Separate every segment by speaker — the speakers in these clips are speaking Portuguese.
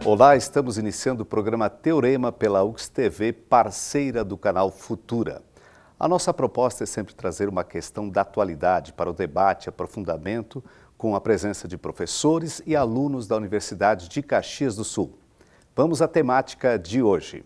Speaker 1: Olá, estamos iniciando o programa Teorema pela UX TV, parceira do canal Futura. A nossa proposta é sempre trazer uma questão da atualidade para o debate e aprofundamento com a presença de professores e alunos da Universidade de Caxias do Sul. Vamos à temática de hoje.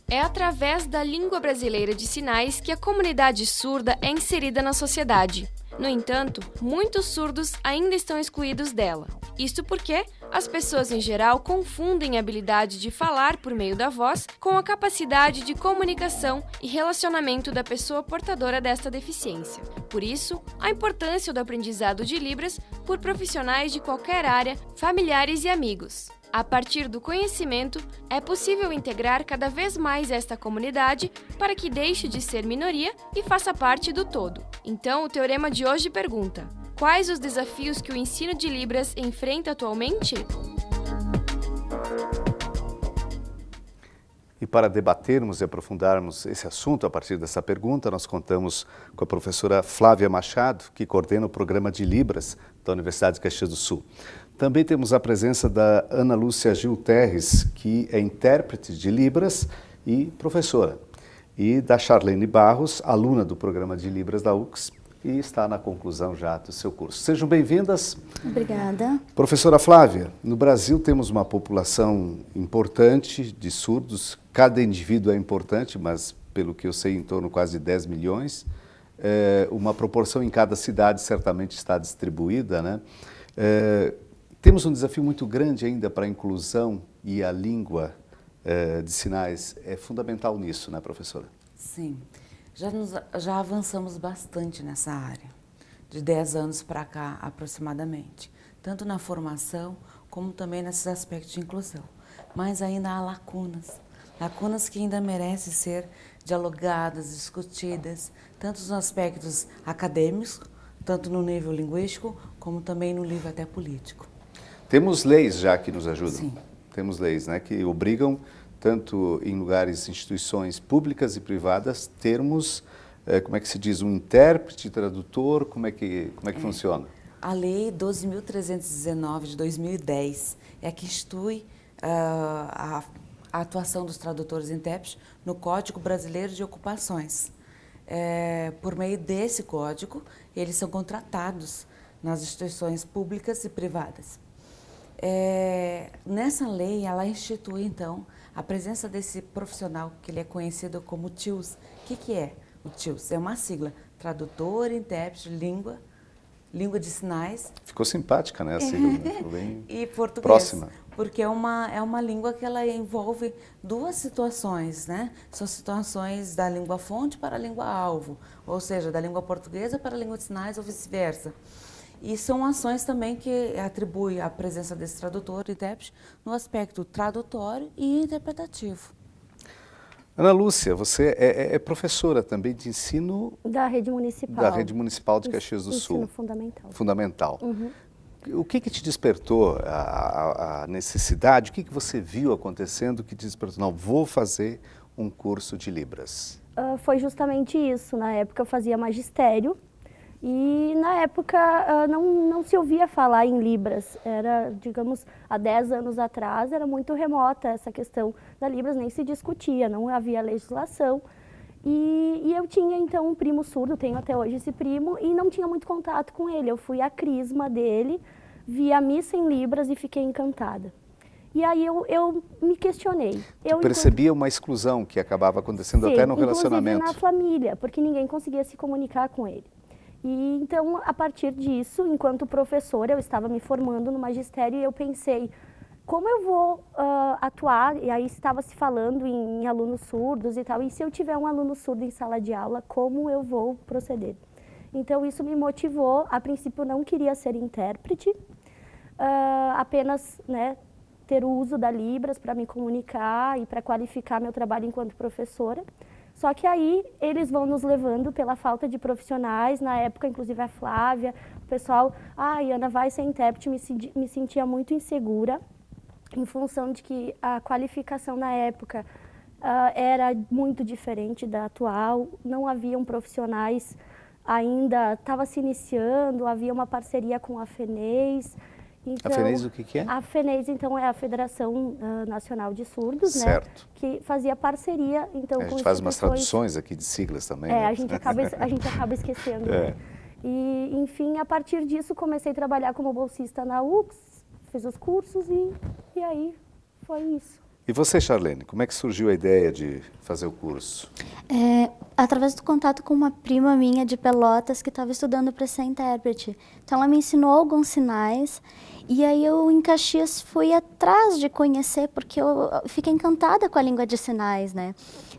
Speaker 2: É através da língua brasileira de sinais que a comunidade surda é inserida na sociedade. No entanto, muitos surdos ainda estão excluídos dela. Isto porque as pessoas em geral confundem a habilidade de falar por meio da voz com a capacidade de comunicação e relacionamento da pessoa portadora desta deficiência. Por isso, a importância do aprendizado de Libras por profissionais de qualquer área, familiares e amigos. A partir do conhecimento, é possível integrar cada vez mais esta comunidade para que deixe de ser minoria e faça parte do todo. Então, o teorema de hoje pergunta: quais os desafios que o ensino de Libras enfrenta atualmente?
Speaker 1: E para debatermos e aprofundarmos esse assunto a partir dessa pergunta, nós contamos com a professora Flávia Machado, que coordena o programa de Libras da Universidade de Caxias do Sul. Também temos a presença da Ana Lúcia Gil Terres, que é intérprete de Libras e professora. E da Charlene Barros, aluna do programa de Libras da UX, e está na conclusão já do seu curso. Sejam bem-vindas.
Speaker 3: Obrigada.
Speaker 1: Professora Flávia, no Brasil temos uma população importante de surdos. Cada indivíduo é importante, mas pelo que eu sei, em torno de quase 10 milhões. Uma proporção em cada cidade certamente está distribuída, né? Temos um desafio muito grande ainda para a inclusão e a língua de sinais é fundamental nisso, né, professora?
Speaker 3: Sim. Já avançamos bastante nessa área, de 10 anos para cá aproximadamente, tanto na formação como também nesses aspectos de inclusão. Mas ainda há lacunas que ainda merecem ser dialogadas, discutidas, tanto nos aspectos acadêmicos, tanto no nível linguístico, como também no nível até político.
Speaker 1: Temos leis já que nos ajudam.
Speaker 3: Sim.
Speaker 1: Temos leis, né, que obrigam, tanto em lugares, instituições públicas e privadas, termos, como é que se diz, um intérprete, tradutor, como é que funciona?
Speaker 3: A Lei 12.319 de 2010 é que institui a atuação dos tradutores e intérpretes no Código Brasileiro de Ocupações. Por meio desse código, eles são contratados nas instituições públicas e privadas. Nessa lei, ela institui, então, a presença desse profissional, que ele é conhecido como TILS. O que é o TILS? É uma sigla, Tradutor, Intérprete, Língua de Sinais.
Speaker 1: Ficou simpática, né, a sigla, né? Bem
Speaker 3: e português.
Speaker 1: Próxima.
Speaker 3: Porque é uma língua que ela envolve duas situações, né? São situações da língua fonte para a língua alvo, ou seja, da língua portuguesa para a língua de sinais ou vice-versa. E são ações também que atribuem a presença desse tradutor e intérprete no aspecto tradutório e interpretativo.
Speaker 1: Ana Lúcia, você é professora também de ensino...
Speaker 4: Da Rede Municipal.
Speaker 1: Da Rede Municipal de Caxias do Sul.
Speaker 4: Ensino fundamental.
Speaker 1: Fundamental.
Speaker 4: Uhum.
Speaker 1: O que te despertou a necessidade? O que você viu acontecendo que te despertou? Não, vou fazer um curso de Libras.
Speaker 4: Foi justamente isso. Na época eu fazia magistério. E na época não se ouvia falar em Libras, era, digamos, há 10 anos atrás era muito remota essa questão da Libras, nem se discutia, não havia legislação. E eu tinha então um primo surdo, tenho até hoje esse primo, e não tinha muito contato com ele. Eu fui à crisma dele, vi a missa em Libras e fiquei encantada. E aí eu me questionei. Eu
Speaker 1: percebia uma exclusão que acabava acontecendo até no relacionamento.
Speaker 4: Inclusive na família, porque ninguém conseguia se comunicar com ele. E então, a partir disso, enquanto professora, eu estava me formando no magistério e eu pensei, como eu vou atuar? E aí estava se falando em alunos surdos e tal, e se eu tiver um aluno surdo em sala de aula, como eu vou proceder? Então, isso me motivou. A princípio, eu não queria ser intérprete, apenas, né, ter o uso da Libras para me comunicar e para qualificar meu trabalho enquanto professora. Só que aí eles vão nos levando pela falta de profissionais, na época inclusive a Flávia, o pessoal, Ana vai ser intérprete, me sentia muito insegura, em função de que a qualificação na época era muito diferente da atual, não haviam profissionais ainda, estava se iniciando, havia uma parceria com a FENEIS, Então,
Speaker 1: a FENEIS o que é?
Speaker 4: A FENEIS, então, é a Federação Nacional de Surdos,
Speaker 1: certo,
Speaker 4: né? Que fazia parceria, então,
Speaker 1: a
Speaker 4: com
Speaker 1: gente faz umas
Speaker 4: instituições...
Speaker 1: traduções aqui de siglas também.
Speaker 4: É,
Speaker 1: né?
Speaker 4: a gente acaba esquecendo.
Speaker 1: É.
Speaker 4: Né? E, enfim, a partir disso, comecei a trabalhar como bolsista na UX, fiz os cursos e aí foi isso.
Speaker 1: E você, Charlene, como é que surgiu a ideia de fazer o curso?
Speaker 5: Através do contato com uma prima minha de Pelotas que estava estudando para ser intérprete. Então ela me ensinou alguns sinais e aí eu em Caxias fui atrás de conhecer porque eu fiquei encantada com a língua de sinais, né?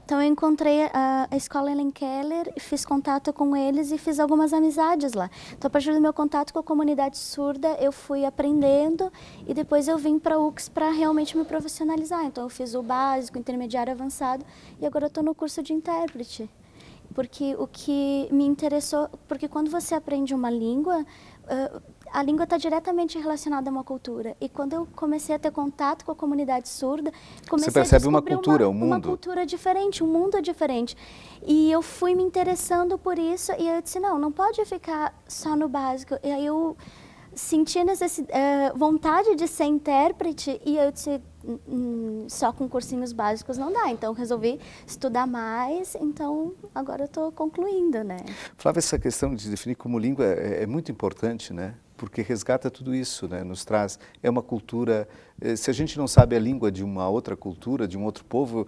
Speaker 5: Então eu encontrei a Escola Helen Keller, fiz contato com eles e fiz algumas amizades lá. Então a partir do meu contato com a comunidade surda eu fui aprendendo e depois eu vim para a UX para realmente me profissionalizar. Então eu fiz o básico, intermediário, avançado e agora eu estou no curso de intérprete. Porque o que me interessou, porque quando você aprende uma língua, a língua está diretamente relacionada a uma cultura. E quando eu comecei a ter contato com a comunidade surda, comecei
Speaker 1: você percebe
Speaker 5: a
Speaker 1: uma
Speaker 5: descobrir
Speaker 1: cultura, um mundo.
Speaker 5: uma cultura diferente, um mundo diferente. E eu fui me interessando por isso e eu disse, não pode ficar só no básico. E aí eu senti vontade de ser intérprete e eu disse, só com cursinhos básicos não dá, então resolvi estudar mais, então agora eu estou concluindo, né?
Speaker 1: Flávia, essa questão de definir como língua é muito importante, né? Porque resgata tudo isso, né? Nos traz, é uma cultura, se a gente não sabe a língua de uma outra cultura, de um outro povo,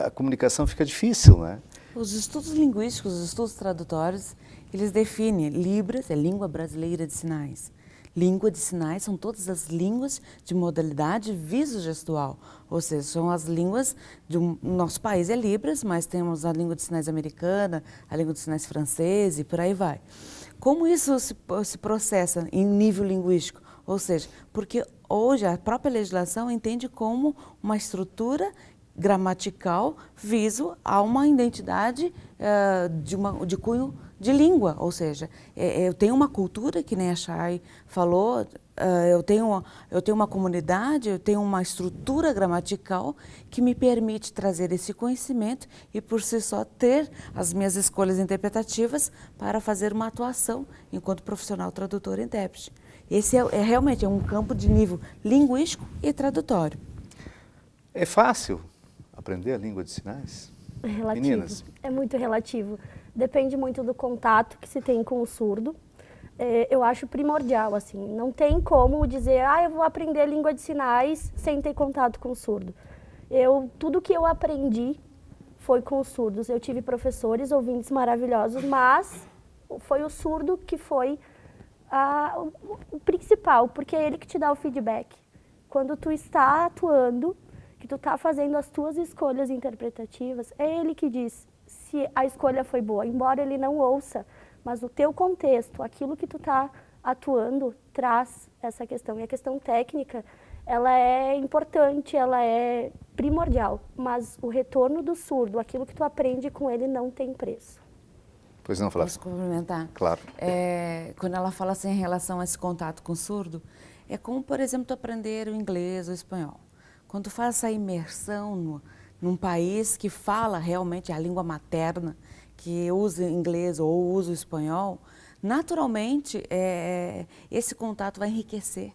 Speaker 1: a comunicação fica difícil, né?
Speaker 3: Os estudos linguísticos, os estudos tradutórios, eles definem Libras, é língua brasileira de sinais. Língua de sinais são todas as línguas de modalidade visogestual, ou seja, são as línguas nosso país é Libras, mas temos a língua de sinais americana, a língua de sinais francesa e por aí vai. Como isso se processa em nível linguístico? Ou seja, porque hoje a própria legislação entende como uma estrutura gramatical viso a uma identidade de cunho de língua, ou seja, eu tenho uma cultura, que nem a Chay falou, eu tenho uma comunidade, eu tenho uma estrutura gramatical que me permite trazer esse conhecimento e por si só ter as minhas escolhas interpretativas para fazer uma atuação enquanto profissional tradutor e intérprete. Esse realmente é um campo de nível linguístico e tradutório.
Speaker 1: É fácil aprender a língua de sinais?
Speaker 4: Relativo.
Speaker 1: Meninas?
Speaker 4: É muito relativo. Depende muito do contato que se tem com o surdo. Eu acho primordial, assim. Não tem como dizer, eu vou aprender língua de sinais sem ter contato com o surdo. Tudo que eu aprendi foi com os surdos. Eu tive professores, ouvintes maravilhosos, mas foi o surdo que foi o principal, porque é ele que te dá o feedback. Quando tu está atuando, que tu está fazendo as tuas escolhas interpretativas, é ele que diz se a escolha foi boa, embora ele não ouça, mas o teu contexto, aquilo que tu está atuando, traz essa questão. E a questão técnica, ela é importante, ela é primordial, mas o retorno do surdo, aquilo que tu aprende com ele, não tem preço.
Speaker 1: Pois não, Flávia?
Speaker 3: Posso complementar?
Speaker 1: Claro.
Speaker 3: Quando ela fala assim em relação a esse contato com o surdo, é como, por exemplo, tu aprender o inglês ou o espanhol. Quando tu faz essa imersão num país que fala realmente a língua materna, que usa inglês ou usa o espanhol, naturalmente esse contato vai enriquecer,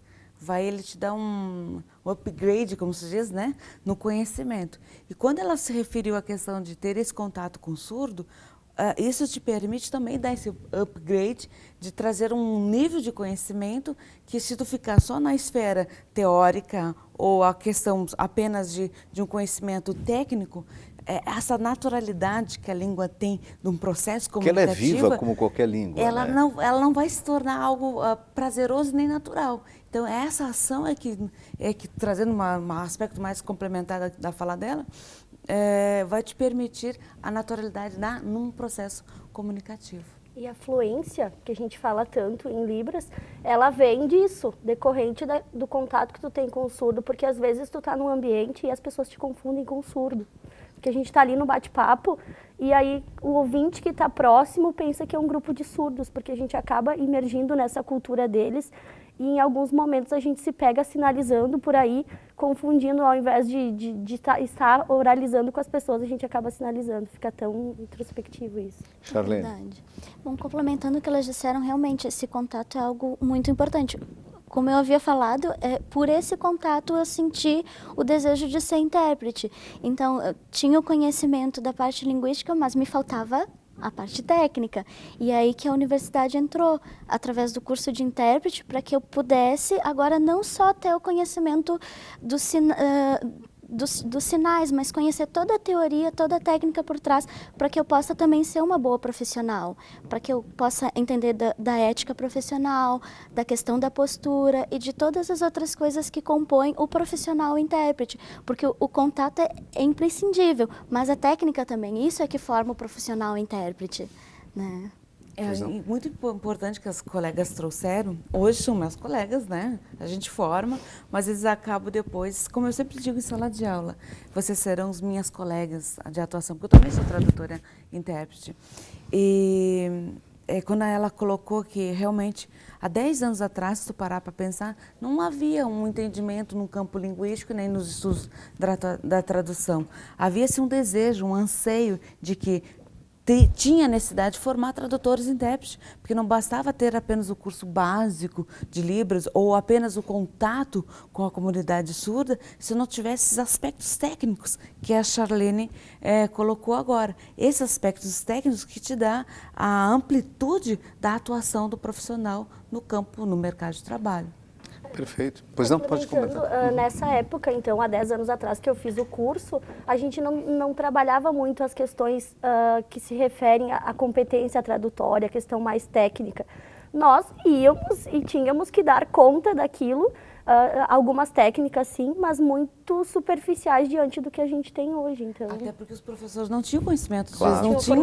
Speaker 3: ele te dar um upgrade, como se diz, né, no conhecimento. E quando ela se referiu à questão de ter esse contato com o surdo, isso te permite também dar esse upgrade de trazer um nível de conhecimento que, se tu ficar só na esfera teórica ou a questão apenas de um conhecimento técnico, essa naturalidade que a língua tem de um processo comunicativo...
Speaker 1: Que ela é viva como qualquer língua,
Speaker 3: ela,
Speaker 1: né?
Speaker 3: ela não vai se tornar algo prazeroso nem natural. Então, essa ação que trazendo um aspecto mais complementar da fala dela, vai te permitir a naturalidade num processo comunicativo.
Speaker 4: E a fluência, que a gente fala tanto em Libras, ela vem disso, decorrente do contato que tu tem com o surdo, porque às vezes tu tá num ambiente e as pessoas te confundem com o surdo. Porque a gente está ali no bate-papo e aí o ouvinte que está próximo pensa que é um grupo de surdos, porque a gente acaba imergindo nessa cultura deles e em alguns momentos a gente se pega sinalizando por aí, confundindo, ao invés de estar oralizando com as pessoas, a gente acaba sinalizando, fica tão introspectivo isso.
Speaker 1: Charlene?
Speaker 5: Verdade. Bom, complementando o que elas disseram, realmente esse contato é algo muito importante. como eu havia falado, por esse contato eu senti o desejo de ser intérprete. Então, eu tinha o conhecimento da parte linguística, mas me faltava a parte técnica. E aí que a universidade entrou, através do curso de intérprete, para que eu pudesse agora não só ter o conhecimento dos sinais, mas conhecer toda a teoria, toda a técnica por trás, para que eu possa também ser uma boa profissional, para que eu possa entender da ética profissional, da questão da postura e de todas as outras coisas que compõem o profissional intérprete, porque o contato é imprescindível, mas a técnica também, isso é que forma o profissional intérprete, né?
Speaker 3: Muito importante que as colegas trouxeram, hoje são meus colegas, né? A gente forma, mas eles acabam depois, como eu sempre digo em sala de aula, vocês serão as minhas colegas de atuação, porque eu também sou tradutora intérprete. E quando ela colocou que realmente, há 10 anos atrás, se tu parar para pensar, não havia um entendimento no campo linguístico nem nos estudos da tradução. Havia-se um desejo, um anseio de que tinha necessidade de formar tradutores e intérpretes, porque não bastava ter apenas o curso básico de Libras ou apenas o contato com a comunidade surda, se não tivesse esses aspectos técnicos que a Charlene colocou agora. Esses aspectos técnicos que te dá a amplitude da atuação do profissional no campo, no mercado de trabalho.
Speaker 1: Perfeito. Pois não, pode comentar.
Speaker 4: Nessa época, então, há 10 anos atrás que eu fiz o curso, a gente não trabalhava muito as questões que se referem à competência tradutória, a questão mais técnica. Nós íamos e tínhamos que dar conta daquilo, algumas técnicas sim, mas muito superficiais diante do que a gente tem hoje. Então...
Speaker 3: Até porque os professores não tinham conhecimento,
Speaker 1: claro,
Speaker 3: não tinham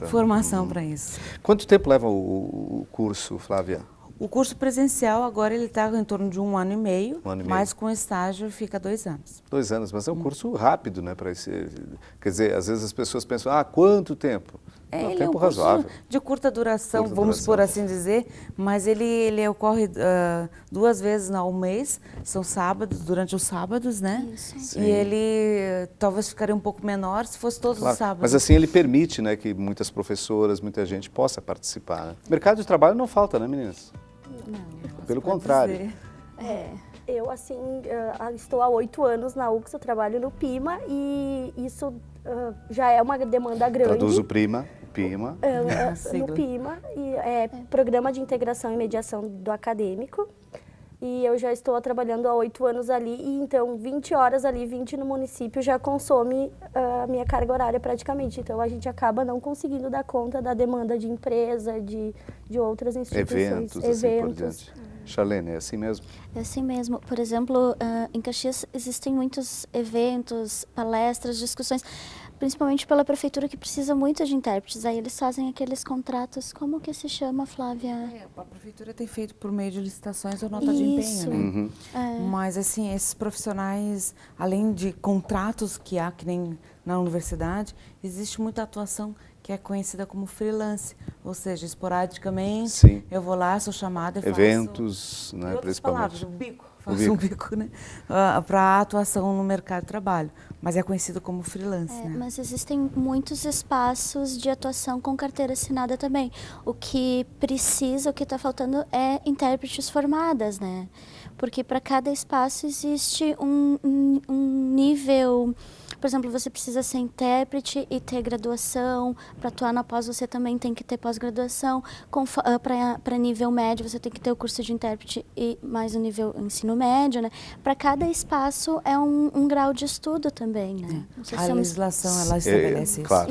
Speaker 3: formação para isso.
Speaker 1: Quanto tempo leva o curso, Flávia?
Speaker 3: O curso presencial agora ele está em torno de 1 ano e meio, mas com estágio fica 2 anos.
Speaker 1: 2 anos, mas é um curso rápido, né? Quer dizer, às vezes as pessoas pensam, quanto tempo?
Speaker 3: Ele
Speaker 1: tempo
Speaker 3: é um
Speaker 1: razoável.
Speaker 3: curso de curta duração, vamos por assim dizer, mas ele ocorre 2 vezes ao mês, são sábados, durante os sábados, né?
Speaker 5: Isso.
Speaker 3: Sim. E ele talvez ficaria um pouco menor se fosse todos os sábados.
Speaker 1: Mas assim ele permite, né, que muitas professoras, muita gente possa participar. Né? Mercado de trabalho não falta, né, meninas?
Speaker 3: Não,
Speaker 1: pelo contrário.
Speaker 4: Eu, assim, estou há 8 anos na UX, eu trabalho no PIMA e isso já é uma demanda grande.
Speaker 1: Traduz o PIMA.
Speaker 4: No PIMA, é Programa de Integração e Mediação do Acadêmico. E eu já estou trabalhando há 8 anos ali, e então 20 horas ali, 20 no município, já consome a minha carga horária praticamente. Então a gente acaba não conseguindo dar conta da demanda de empresa, de outras instituições.
Speaker 1: Eventos. Assim por diante. Charlene, é assim mesmo?
Speaker 5: É assim mesmo. Por exemplo, em Caxias existem muitos eventos, palestras, discussões, principalmente pela prefeitura que precisa muito de intérpretes. Aí eles fazem aqueles contratos, como que se chama, Flávia?
Speaker 3: A prefeitura tem feito por meio de licitações ou nota de empenho, né?
Speaker 1: Uhum.
Speaker 3: Mas assim, esses profissionais, além de contratos que há, que nem na universidade, existe muita atuação que é conhecida como freelance, ou seja, esporadicamente, sim, eu vou lá, sou chamada e faço...
Speaker 1: Eventos, né, principalmente.
Speaker 3: Palavras, o bico, faço um bico, né, para atuação no mercado de trabalho, mas é conhecido como freelance, né?
Speaker 5: Mas existem muitos espaços de atuação com carteira assinada também. O que precisa, o que está faltando é intérpretes formadas, né? Porque para cada espaço existe um nível... Por exemplo, você precisa ser intérprete e ter graduação. Para atuar na pós, você também tem que ter pós-graduação. Para nível médio, você tem que ter o curso de intérprete e mais o nível ensino médio, né? Para cada espaço é um grau de estudo também, né?
Speaker 3: A legislação, ela estabelece isso.
Speaker 1: Claro.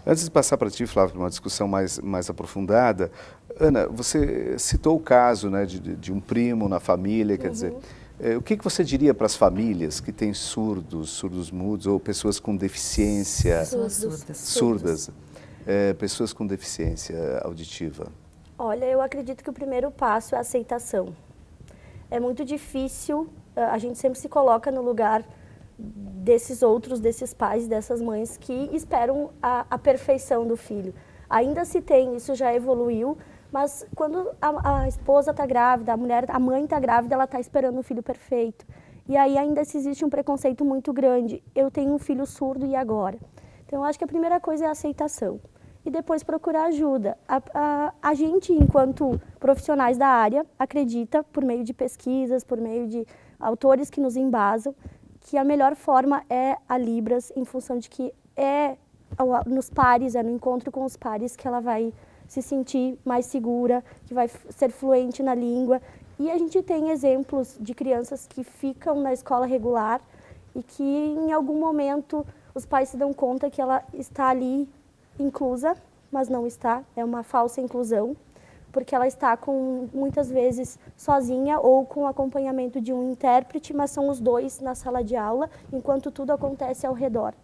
Speaker 1: Antes de passar para ti, Flávia, uma discussão mais aprofundada, Ana, você citou o caso, né, de um primo na família, quer dizer... O que você diria para as famílias que têm surdos mudos ou pessoas com deficiência... Surdas. Pessoas com deficiência auditiva?
Speaker 4: Olha, eu acredito que o primeiro passo é a aceitação. É muito difícil, a gente sempre se coloca no lugar desses pais, dessas mães que esperam a perfeição do filho. Ainda se tem, isso já evoluiu, mas quando a esposa está grávida, a mãe está grávida, ela está esperando um filho perfeito. E aí ainda existe um preconceito muito grande. Eu tenho um filho surdo e agora? Então eu acho que a primeira coisa é a aceitação. e depois procurar ajuda. A gente, enquanto profissionais da área, acredita, por meio de pesquisas, por meio de autores que nos embasam, que a melhor forma é a Libras, em função de que é nos pares, é no encontro com os pares que ela vai se sentir mais segura, que vai ser fluente na língua. E a gente tem exemplos de crianças que ficam na escola regular e que em algum momento os pais se dão conta que ela está ali inclusa, mas não está, é uma falsa inclusão, porque ela está muitas vezes sozinha ou com acompanhamento de um intérprete, mas são os dois na sala de aula, enquanto tudo acontece ao redor.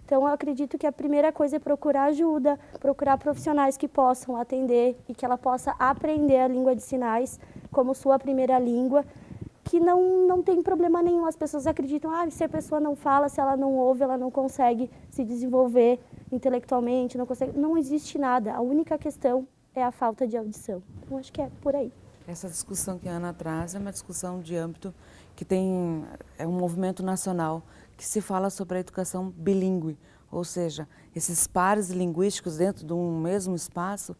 Speaker 4: Então, eu acredito que a primeira coisa é procurar ajuda, procurar profissionais que possam atender e que ela possa aprender a língua de sinais como sua primeira língua, que não tem problema nenhum. As pessoas acreditam, se a pessoa não fala, se ela não ouve, ela não consegue se desenvolver intelectualmente, não consegue. Não existe nada. A única questão é a falta de audição. Então, acho que é por aí.
Speaker 3: Essa discussão que a Ana traz é uma discussão de âmbito que é um movimento nacional que se fala sobre a educação bilíngue, ou seja, esses pares linguísticos dentro de um mesmo espaço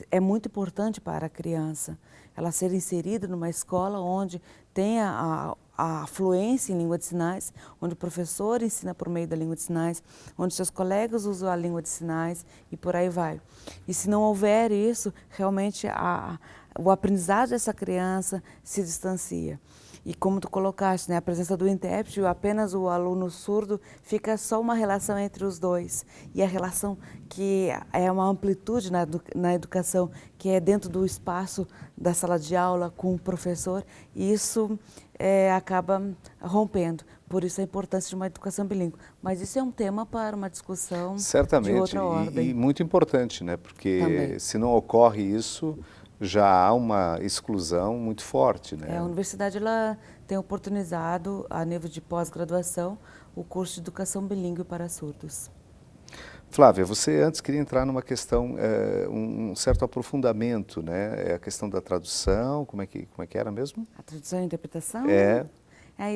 Speaker 3: é muito importante para a criança. Ela ser inserida numa escola onde tenha a fluência em língua de sinais, onde o professor ensina por meio da língua de sinais, onde seus colegas usam a língua de sinais e por aí vai. E se não houver isso, realmente o aprendizado dessa criança se distancia. E como tu colocaste, né, a presença do intérprete, apenas o aluno surdo, fica só uma relação entre os dois. E a relação que é uma amplitude na educação, que é dentro do espaço da sala de aula com o professor, e isso acaba rompendo. Por isso a importância de uma educação bilíngue. Mas isso é um tema para uma discussão
Speaker 1: certamente,
Speaker 3: de outra ordem.
Speaker 1: E muito importante, né? Porque
Speaker 3: também,
Speaker 1: se não ocorre isso, já há uma exclusão muito forte, né?
Speaker 3: A universidade ela tem oportunizado, a nível de pós-graduação, o curso de educação bilíngue para surdos.
Speaker 1: Flávia, você antes queria entrar numa questão, um certo aprofundamento, né? É a questão da tradução, como é que era mesmo?
Speaker 3: A tradução e interpretação?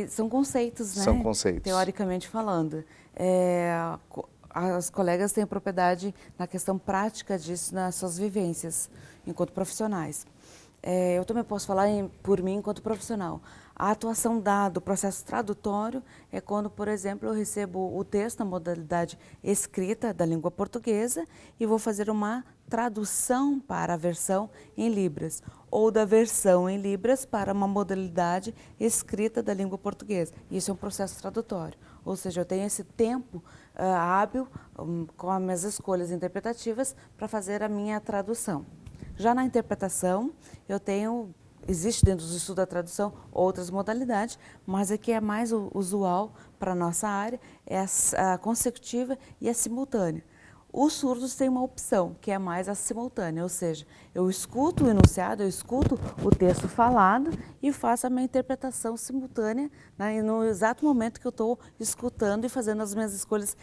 Speaker 3: São conceitos, né?
Speaker 1: São conceitos.
Speaker 3: Teoricamente falando. As colegas têm propriedade na questão prática disso, nas suas vivências, enquanto profissionais. Eu também posso falar por mim enquanto profissional. A atuação do processo tradutório é quando, por exemplo, eu recebo o texto na modalidade escrita da língua portuguesa e vou fazer uma tradução para a versão em Libras, ou da versão em Libras para uma modalidade escrita da língua portuguesa. Isso é um processo tradutório, ou seja, eu tenho esse tempo hábil com as minhas escolhas interpretativas para fazer a minha tradução. Já na interpretação, existe dentro do estudo da tradução outras modalidades, mas a que é mais usual para a nossa área é a consecutiva e a simultânea. Os surdos têm uma opção, que é mais a simultânea, ou seja, eu escuto o enunciado, eu escuto o texto falado e faço a minha interpretação simultânea, né, no exato momento que eu estou escutando e fazendo as minhas escolhas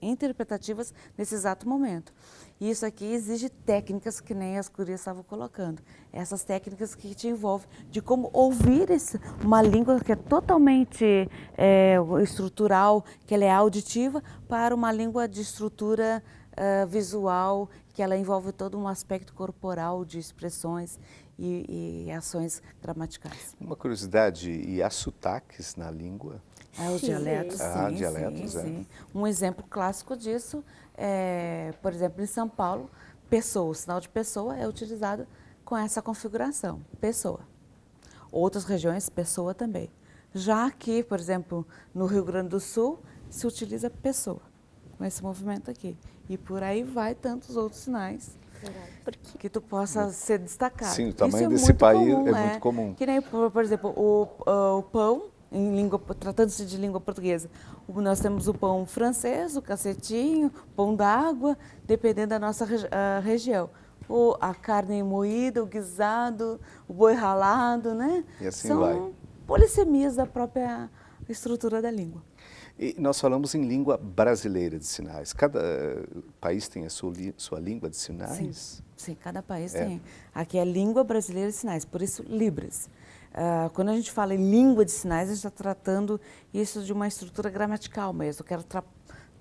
Speaker 3: interpretativas nesse exato momento. E isso aqui exige técnicas que nem as gurias estavam colocando. Essas técnicas que te envolvem de como ouvir uma língua que é totalmente estrutural, que ela é auditiva, para uma língua de estrutura visual, que ela envolve todo um aspecto corporal de expressões e ações gramaticais.
Speaker 1: Uma curiosidade, e há sotaques na língua?
Speaker 3: Os dialetos, sim,
Speaker 1: dialetos,
Speaker 3: sim. Um exemplo clássico disso é, por exemplo, em São Paulo, pessoa, o sinal de pessoa é utilizado com essa configuração, pessoa. Outras regiões, pessoa também. Já aqui, por exemplo, no Rio Grande do Sul, se utiliza pessoa, com esse movimento aqui. E por aí vai tantos outros sinais que tu possa ser destacado.
Speaker 1: Sim, o tamanho desse país é muito comum.
Speaker 3: Que nem, por exemplo, o pão, tratando-se de língua portuguesa, nós temos o pão francês, o cacetinho, pão d'água, dependendo da nossa região. A carne moída, o guisado, o boi ralado, né?
Speaker 1: E assim
Speaker 3: são polissemias da própria estrutura da língua.
Speaker 1: E nós falamos em língua brasileira de sinais. Cada país tem a sua língua de sinais?
Speaker 3: Sim, cada país tem. Aqui é a língua brasileira de sinais, por isso Libras. Quando a gente fala em língua de sinais, a gente está tratando isso de uma estrutura gramatical mesmo. Eu quero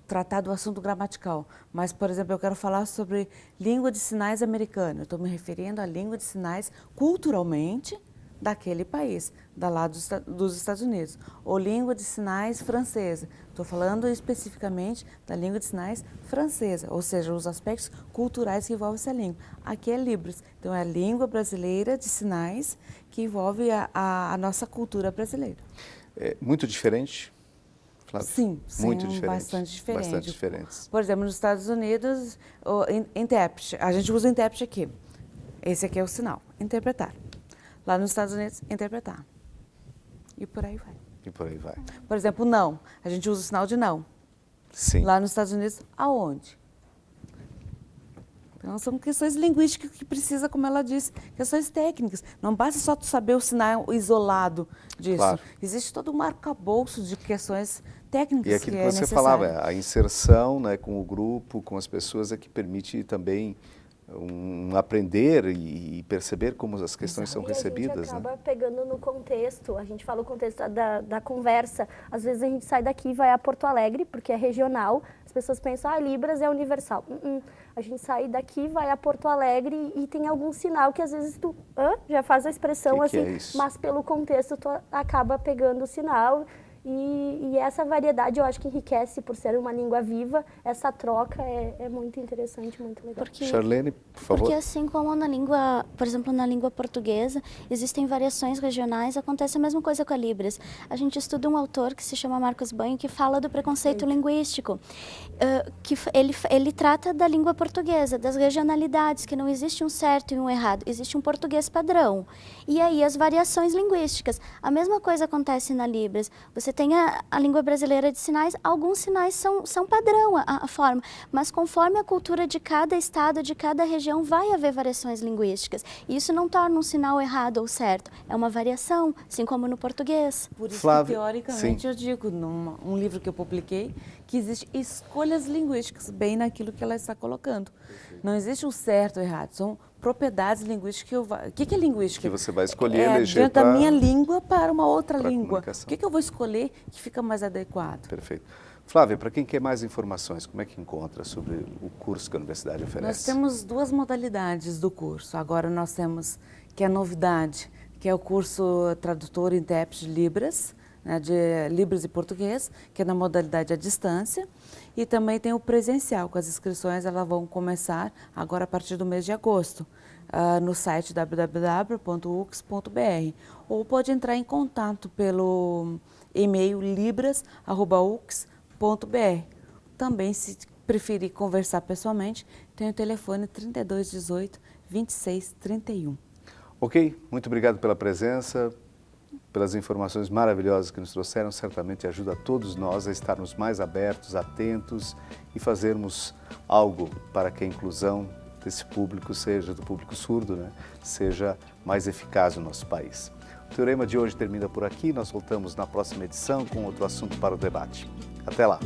Speaker 3: tratar do assunto gramatical, mas, por exemplo, eu quero falar sobre língua de sinais americana. Eu estou me referindo à língua de sinais culturalmente daquele país, lá dos Estados Unidos. Ou língua de sinais francesa. Estou falando especificamente da língua de sinais francesa, ou seja, os aspectos culturais que envolvem essa língua. Aqui é Libras, então é a língua brasileira de sinais que envolve a nossa cultura brasileira.
Speaker 1: É muito diferente? Flávia?
Speaker 3: Sim,
Speaker 1: muito diferente.
Speaker 3: Bastante diferente.
Speaker 1: Bastante diferentes.
Speaker 3: Por exemplo, nos Estados Unidos, o intérprete, a gente usa o intérprete aqui. Esse aqui é o sinal, interpretar. Lá nos Estados Unidos, interpretar. E por aí vai.
Speaker 1: E por aí vai.
Speaker 3: Por exemplo, não. A gente usa o sinal de não.
Speaker 1: Sim.
Speaker 3: Lá nos Estados Unidos, aonde? Então, são questões linguísticas que precisa, como ela disse, questões técnicas. Não basta só tu saber o sinal isolado disso.
Speaker 1: Claro.
Speaker 3: Existe todo um arcabouço de questões técnicas
Speaker 1: E aquilo
Speaker 3: que
Speaker 1: que
Speaker 3: é
Speaker 1: você
Speaker 3: necessário.
Speaker 1: falava, a inserção, né, com o grupo, com as pessoas, é que permite também aprender e perceber como as questões são recebidas.
Speaker 4: A gente acaba
Speaker 1: né?
Speaker 4: pegando no contexto, a gente fala o contexto da conversa. Às vezes a gente sai daqui e vai a Porto Alegre, porque é regional, as pessoas pensam, Libras é universal. A gente sai daqui, vai a Porto Alegre e tem algum sinal que às vezes tu já faz a expressão
Speaker 1: Que
Speaker 4: assim,
Speaker 1: é isso?
Speaker 4: mas pelo contexto tu acaba pegando o sinal. E essa variedade eu acho que enriquece por ser uma língua viva, essa troca é muito interessante, muito legal.
Speaker 1: Charlene, por favor.
Speaker 5: Porque assim como na língua, por exemplo, na língua portuguesa, existem variações regionais, acontece a mesma coisa com a Libras. A gente estuda um autor que se chama Marcos Banho, que fala do preconceito linguístico, que ele trata da língua portuguesa, das regionalidades, que não existe um certo e um errado, existe um português padrão. E aí as variações linguísticas. A mesma coisa acontece na Libras. Você tem a língua brasileira de sinais, alguns sinais são padrão, a forma, mas conforme a cultura de cada estado, de cada região, vai haver variações linguísticas. E isso não torna um sinal errado ou certo, é uma variação, assim como no português.
Speaker 3: Por isso
Speaker 1: Flávia,
Speaker 3: que, teoricamente,
Speaker 1: sim.
Speaker 3: eu digo, num livro que eu publiquei, que existem escolhas linguísticas, bem naquilo que ela está colocando. Não existe um certo ou errado, são propriedades linguísticas que eu vou... O que é linguística?
Speaker 1: Que você vai escolher, eleger
Speaker 3: adianta a minha língua para uma outra língua.
Speaker 1: Comunicação.
Speaker 3: O que eu vou escolher que fica mais adequado?
Speaker 1: Perfeito. Flávia, para quem quer mais informações, como é que encontra sobre o curso que a universidade oferece?
Speaker 3: Nós temos duas modalidades do curso. Agora nós temos, que é a novidade, que é o curso Tradutor e Intérprete de Libras, né, de Libras e Português, que é na modalidade à distância. E também tem o presencial, com as inscrições elas vão começar agora a partir do mês de agosto, no site www.ux.br. Ou pode entrar em contato pelo e-mail libras@ux.br. Também, se preferir conversar pessoalmente, tem o telefone 3218 2631.
Speaker 1: Ok, muito obrigado pela presença, pelas informações maravilhosas que nos trouxeram. Certamente ajuda a todos nós a estarmos mais abertos, atentos e fazermos algo para que a inclusão desse público, seja do público surdo, né, seja mais eficaz no nosso país. O Teorema de hoje termina por aqui. Nós voltamos na próxima edição com outro assunto para o debate. Até lá!